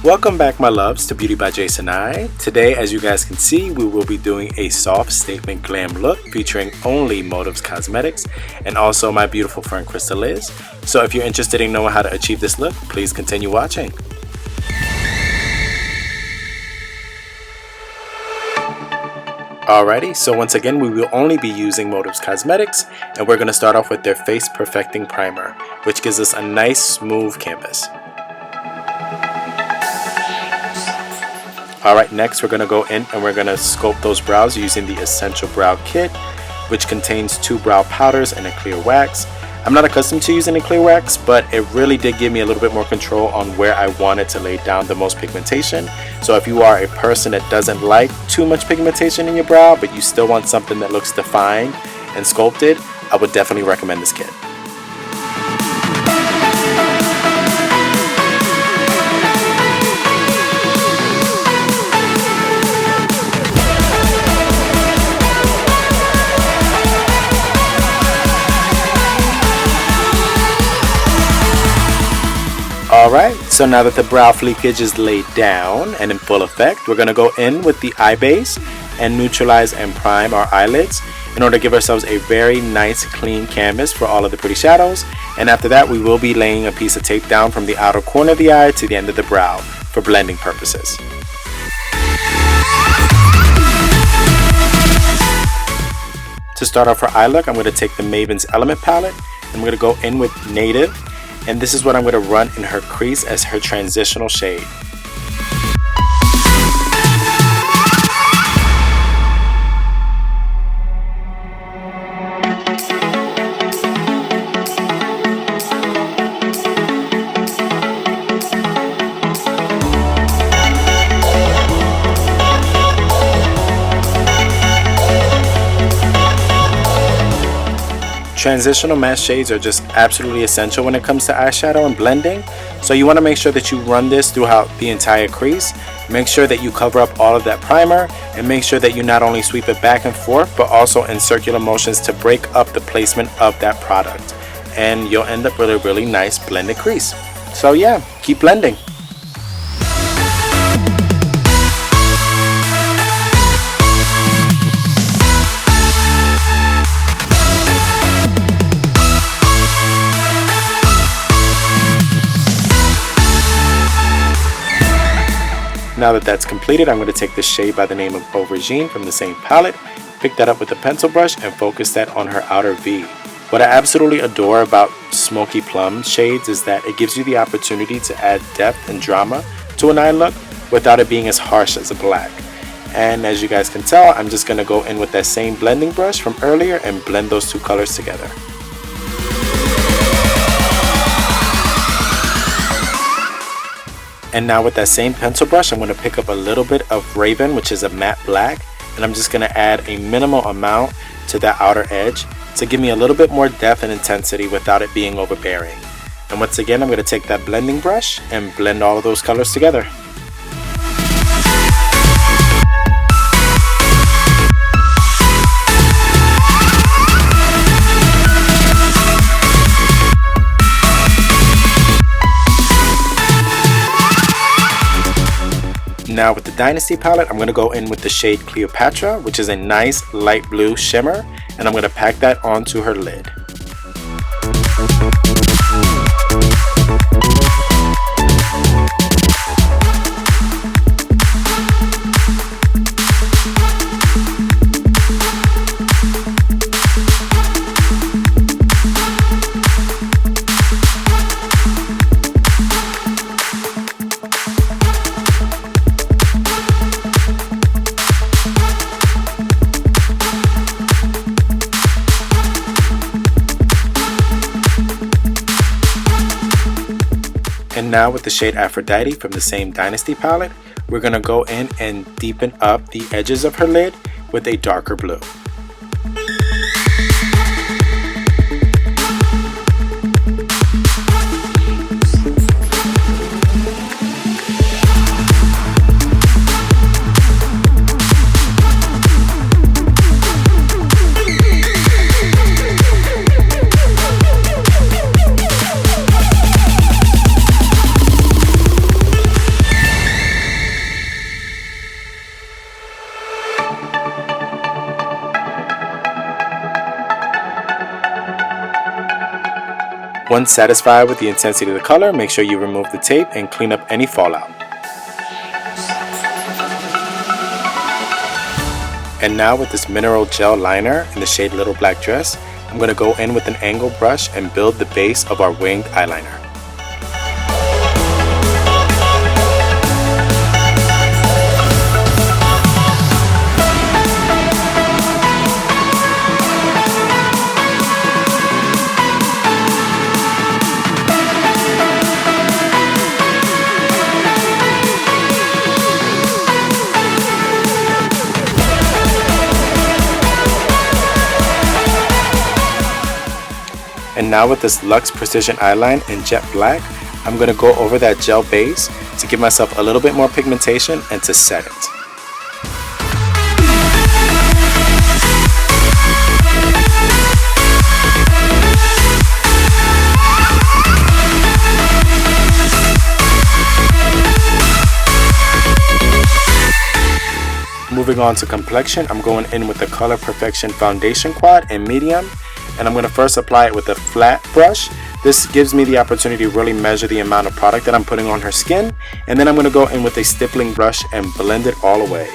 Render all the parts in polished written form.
Welcome back, my loves, to Beauty by Jason I. Today, as you guys can see, we will be doing a soft statement glam look featuring only Motives Cosmetics and also my beautiful friend Crystal Liz. So if you're interested in knowing how to achieve this look, please continue watching. Alrighty, so once again, we will only be using Motives Cosmetics, and we're going to start off with their Face Perfecting Primer, which gives us a nice smooth canvas. Alright, next we're going to go in and we're going to sculpt those brows using the Essential Brow Kit, which contains 2 brow powders and a clear wax. I'm not accustomed to using a clear wax, but it really did give me a little bit more control on where I wanted to lay down the most pigmentation. So if you are a person that doesn't like too much pigmentation in your brow, but you still want something that looks defined and sculpted, I would definitely recommend this kit. Alright, so now that the brow fleekage is laid down and in full effect, we're going to go in with the eye base and neutralize and prime our eyelids in order to give ourselves a very nice clean canvas for all of the pretty shadows. And after that, we will be laying a piece of tape down from the outer corner of the eye to the end of the brow for blending purposes. To start off our eye look, I'm going to take the Maven's Element palette and I'm going to go in with Native. And this is what I'm going to run in her crease as her transitional shade. Transitional matte shades are just absolutely essential when it comes to eyeshadow and blending. So you want to make sure that you run this throughout the entire crease. Make sure that you cover up all of that primer and make sure that you not only sweep it back and forth, but also in circular motions to break up the placement of that product. And you'll end up with a really nice blended crease. So yeah, keep blending. Now that that's completed, I'm going to take the shade by the name of Aubergine from the same palette, pick that up with a pencil brush and focus that on her outer V. What I absolutely adore about Smoky Plum shades is that it gives you the opportunity to add depth and drama to an eye look without it being as harsh as a black. And as you guys can tell, I'm just going to go in with that same blending brush from earlier and blend those 2 colors together. And now with that same pencil brush, I'm going to pick up a little bit of Raven, which is a matte black, and I'm just going to add a minimal amount to that outer edge to give me a little bit more depth and intensity without it being overbearing. And once again, I'm going to take that blending brush and blend all of those colors together. Now with the Dynasty palette, I'm going to go in with the shade Cleopatra, which is a nice light blue shimmer, and I'm going to pack that onto her lid. And now with the shade Aphrodite from the same Dynasty palette, we're going to go in and deepen up the edges of her lid with a darker blue. Once satisfied with the intensity of the color, make sure you remove the tape and clean up any fallout. And now with this mineral gel liner in the shade Little Black Dress, I'm going to go in with an angle brush and build the base of our winged eyeliner. And now with this Luxe Precision Eyeline in Jet Black, I'm going to go over that gel base to give myself a little bit more pigmentation and to set it. Moving on to complexion, I'm going in with the Color Perfection Foundation Quad in medium. And I'm going to first apply it with a flat brush. This gives me the opportunity to really measure the amount of product that I'm putting on her skin. And then I'm going to go in with a stippling brush and blend it all away.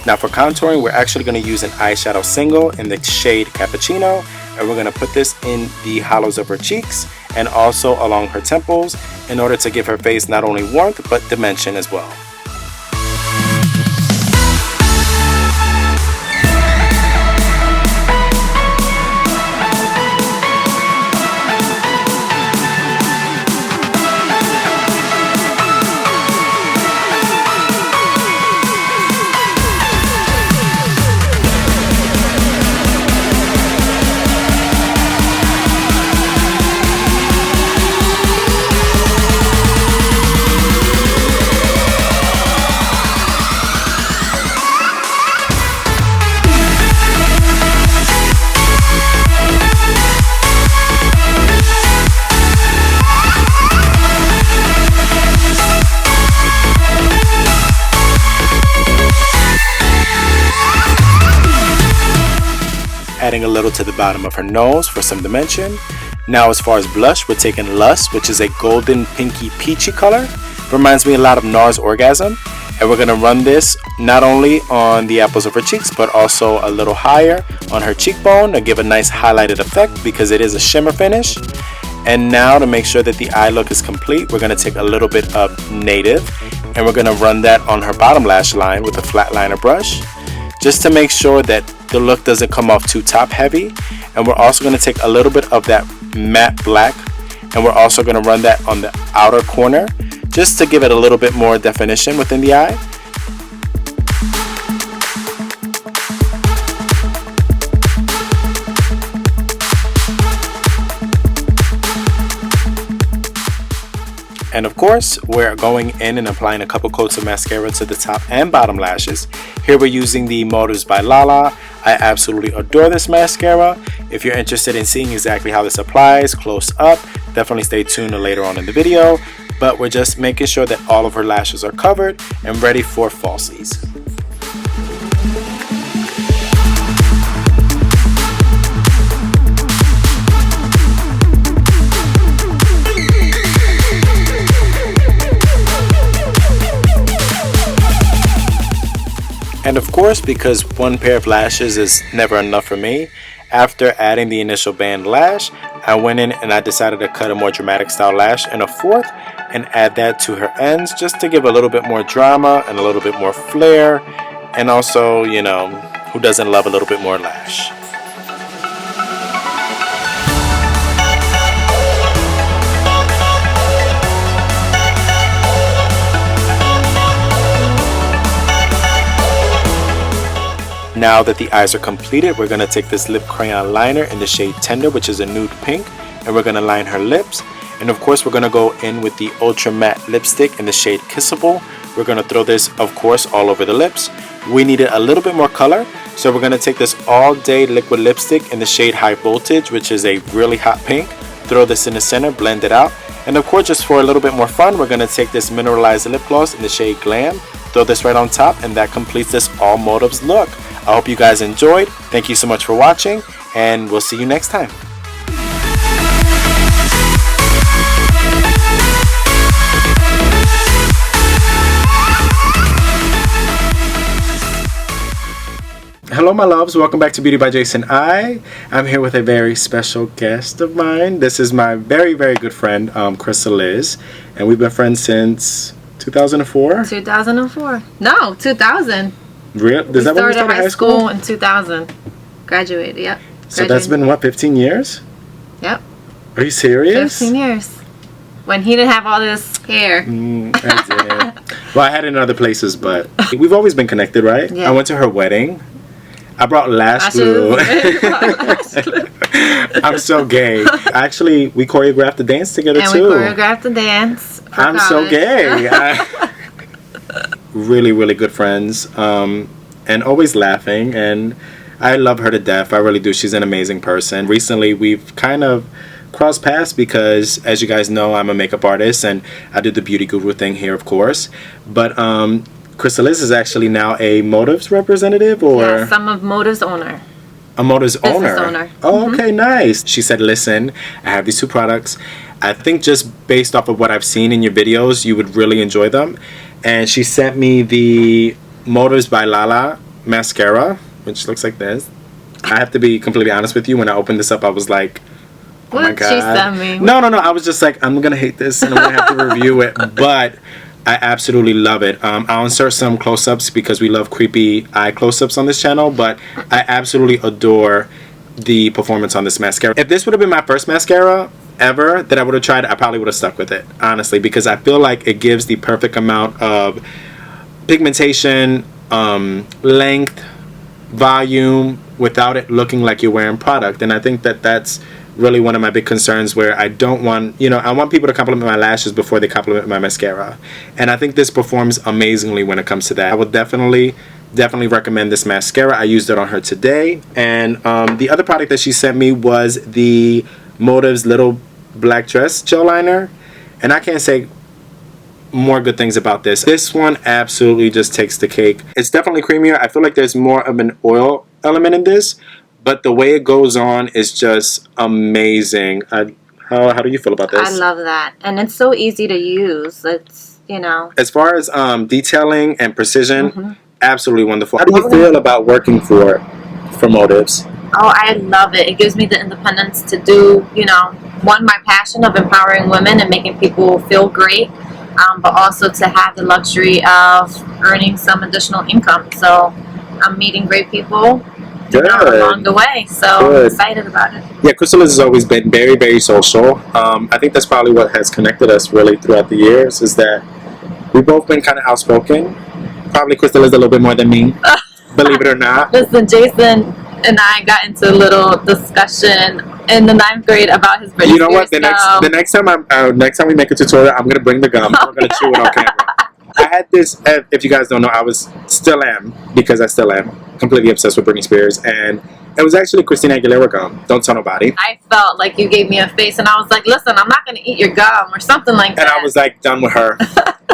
Now for contouring, we're actually going to use an eyeshadow single in the shade Cappuccino, and we're going to put this in the hollows of her cheeks and also along her temples in order to give her face not only warmth but dimension as well. Adding a little to the bottom of her nose for some dimension. Now as far as blush, we're taking Luxe, which is a golden pinky peachy color. Reminds me a lot of NARS Orgasm. And we're going to run this not only on the apples of her cheeks, but also a little higher on her cheekbone to give a nice highlighted effect because it is a shimmer finish. And now to make sure that the eye look is complete, we're going to take a little bit of Native and we're going to run that on her bottom lash line with a flat liner brush, just to make sure that the look doesn't come off too top heavy. And we're also going to take a little bit of that matte black and we're also going to run that on the outer corner just to give it a little bit more definition within the eye. And of course, we're going in and applying a couple coats of mascara to the top and bottom lashes. Here we're using the Motives by Lala. I absolutely adore this mascara. If you're interested in seeing exactly how this applies close up, definitely stay tuned later on in the video. But we're just making sure that all of her lashes are covered and ready for falsies. And of course, because one pair of lashes is never enough for me, after adding the initial band lash, I went in and I decided to cut a more dramatic style lash in a fourth and add that to her ends just to give a little bit more drama and a little bit more flair. And also, you know, who doesn't love a little bit more lash? Now that the eyes are completed, we're going to take this lip crayon liner in the shade Tender, which is a nude pink, and we're going to line her lips. And of course, we're going to go in with the Ultra Matte lipstick in the shade Kissable. We're going to throw this, of course, all over the lips. We needed a little bit more color, so we're going to take this All Day liquid lipstick in the shade High Voltage, which is a really hot pink. Throw this in the center, blend it out. And of course, just for a little bit more fun, we're going to take this mineralized lip gloss in the shade Glam. Throw this right on top, and that completes this All Motives look. I hope you guys enjoyed. Thank you so much for watching, and we'll see you next time. Hello my loves, welcome back to Beauty by Jason I. I'm here with a very special guest of mine. This is my very good friend, Crystal Liz, and we've been friends since 2004? 2004. No, 2000. Real? Is that when we started high school? In 2000. Graduated, yep. So that's been what, 15 years? Yep. Are you serious? 15 years. When he didn't have all this hair. I did. Well, I had it in other places, but we've always been connected, right? Yeah. I went to her wedding. I brought lash glue. I'm so gay. Actually, we choreographed the dance together too. And we choreographed the dance. I'm college. so gay. Really good friends, and always laughing, and I love her to death. I really do. She's an amazing person. Recently, we've kind of crossed paths because, as you guys know, I'm a makeup artist and I do the beauty guru thing here, of course. But Crystal Liz is actually now a Motives representative, or yeah, some of Motives owner. A Motives owner. Owner. Oh, okay, nice. She said, "Listen, I have these two products. I think just based off of what I've seen in your videos, you would really enjoy them." And she sent me the Motives by Lala mascara, which looks like this. I have to be completely honest with you. When I opened this up, I was like, "Oh what my did god!" She sent me? No. I was just like, "I'm gonna hate this, and I'm gonna have to review it." But I absolutely love it. I'll insert some close-ups because we love creepy eye close-ups on this channel. But I absolutely adore the performance on this mascara. If this would have been my first mascara ever that I would have tried, I probably would have stuck with it, honestly, because I feel like it gives the perfect amount of pigmentation, length, volume, without it looking like you're wearing product. And I think that that's really one of my big concerns, where I don't want, I want people to compliment my lashes before they compliment my mascara. And I think this performs amazingly when it comes to that. I would definitely recommend this mascara. I used it on her today. And the other product that she sent me was the Motives Little Black Dress Gel Liner. And I can't say more good things about this. This one absolutely just takes the cake. It's definitely creamier. I feel like there's more of an oil element in this, but the way it goes on is just amazing. How do you feel about this? I love that. And it's so easy to use. It's, As far as detailing and precision, absolutely wonderful. How do you feel about working for Motives? Oh, I love it. It gives me the independence to do, one, my passion of empowering women and making people feel great, but also to have the luxury of earning some additional income. So I'm meeting great people along the way. So I'm excited about it. Yeah, Crystal has always been very social. I think that's probably what has connected us really throughout the years, is that we've both been kind of outspoken. Probably Crystal is a little bit more than me, believe it or not. Listen, Jason and I got into a little discussion in the 9th grade about his Britney You know what? Spears The next time we make a tutorial, I'm gonna bring the gum. I'm gonna chew it on camera. I had this. If you guys don't know, still am, completely obsessed with Britney Spears, and it was actually Christina Aguilera gum. Don't tell nobody. I felt like you gave me a face, and I was like, "Listen, I'm not gonna eat your gum," or something like that. And I was like, done with her.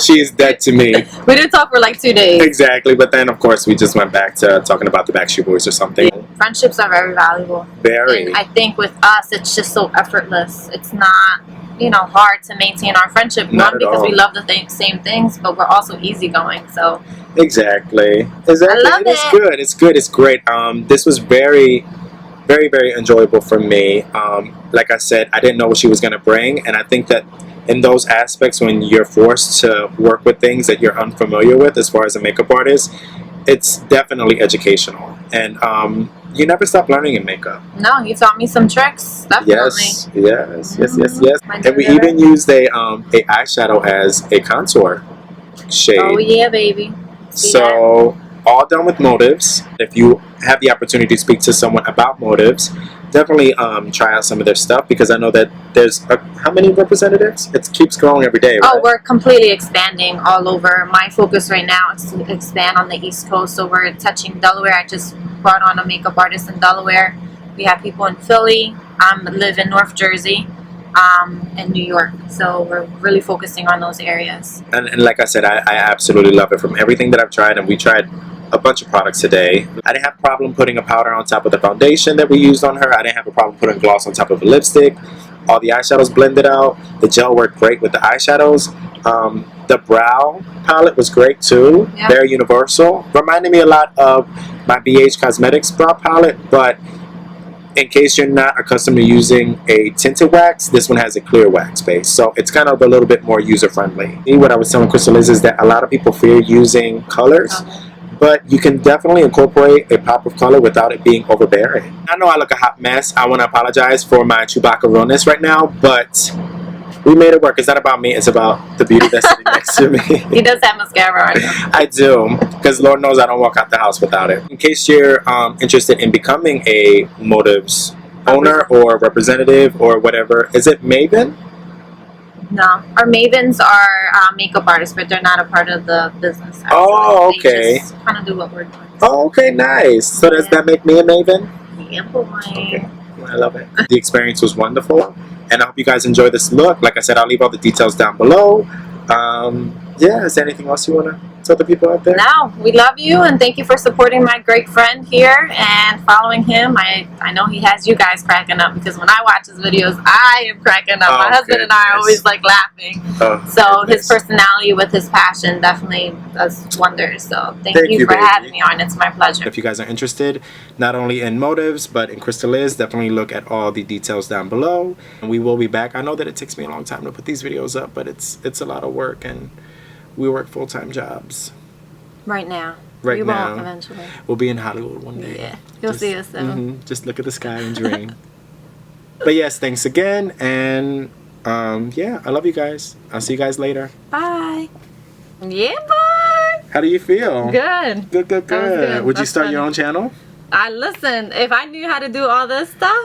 She is dead to me. We didn't talk for like 2 days. Exactly, but then of course we just went back to talking about the Backstreet Boys or something. Friendships are very valuable. Very. And I think with us, it's just so effortless. It's not, hard to maintain our friendship. Not One, because all. we love the same things, but we're also easygoing. So Exactly. I love it. It's good. It's great. This was very enjoyable for me. Like I said, I didn't know what she was gonna bring, and I think that in those aspects, when you're forced to work with things that you're unfamiliar with as far as a makeup artist, it's definitely educational. And you never stop learning in makeup. No, you taught me some tricks. Definitely. Yes. My And we even used a eyeshadow as a contour shade. Oh yeah, baby. See So all done with motives. If you have the opportunity to speak to someone about motives, definitely try out some of their stuff, because I know that there's how many representatives? It keeps growing every day, right? Oh, we're completely expanding all over. My focus right now is to expand on the East Coast, so we're touching Delaware. I just brought on a makeup artist in Delaware. We have people in Philly. I live in North Jersey, and New York. So we're really focusing on those areas. And like I said, I absolutely love it. From everything that I've tried, and we tried a bunch of products today, I didn't have a problem putting a powder on top of the foundation that we used on her. I didn't have a problem putting gloss on top of a lipstick. All the eyeshadows blended out. The gel worked great with the eyeshadows. The brow palette was great too. Yeah. Very universal. Reminded me a lot of my BH Cosmetics brow palette, but in case you're not accustomed to using a tinted wax, this one has a clear wax base, so it's kind of a little bit more user-friendly. What I was telling Crystal is that a lot of people fear using colors, but you can definitely incorporate a pop of color without it being overbearing. I know I look a hot mess. I want to apologize for my Chewbacca realness right now, but we made it work. It's not about me. It's about the beauty that's sitting next to me. He does have mascara on. I do, because Lord knows I don't walk out the house without it. In case you're interested in becoming a Motives owner or representative or whatever, is it Maven? No, our Mavens are makeup artists, but they're not a part of the business. Actually. Oh, okay. They just kind of do what we're doing. Oh, okay, nice. So does that make me a Maven? Yeah, boy. Okay. I love it. The experience was wonderful, and I hope you guys enjoy this look. Like I said, I'll leave all the details down below. Yeah, is there anything else you want to tell the people out there? No, we love you, and thank you for supporting my great friend here and following him. I know he has you guys cracking up, because when I watch his videos, I am cracking up. My husband and I are always like laughing. So his personality with his passion definitely does wonders. So thank you for having me on. It's my pleasure. If you guys are interested not only in Motives but in Crystal Liz, definitely look at all the details down below, and we will be back. I know that it takes me a long time to put these videos up, but it's a lot of work, and we work full-time jobs. Right now. Right we now. Won't eventually. We'll be in Hollywood one day. Yeah. You'll see us soon. Just look at the sky and dream. But yes, thanks again. And yeah, I love you guys. I'll see you guys later. Bye. Yeah, boy. How do you feel? Good. Good. Good. Would you start your own channel? Listen, if I knew how to do all this stuff,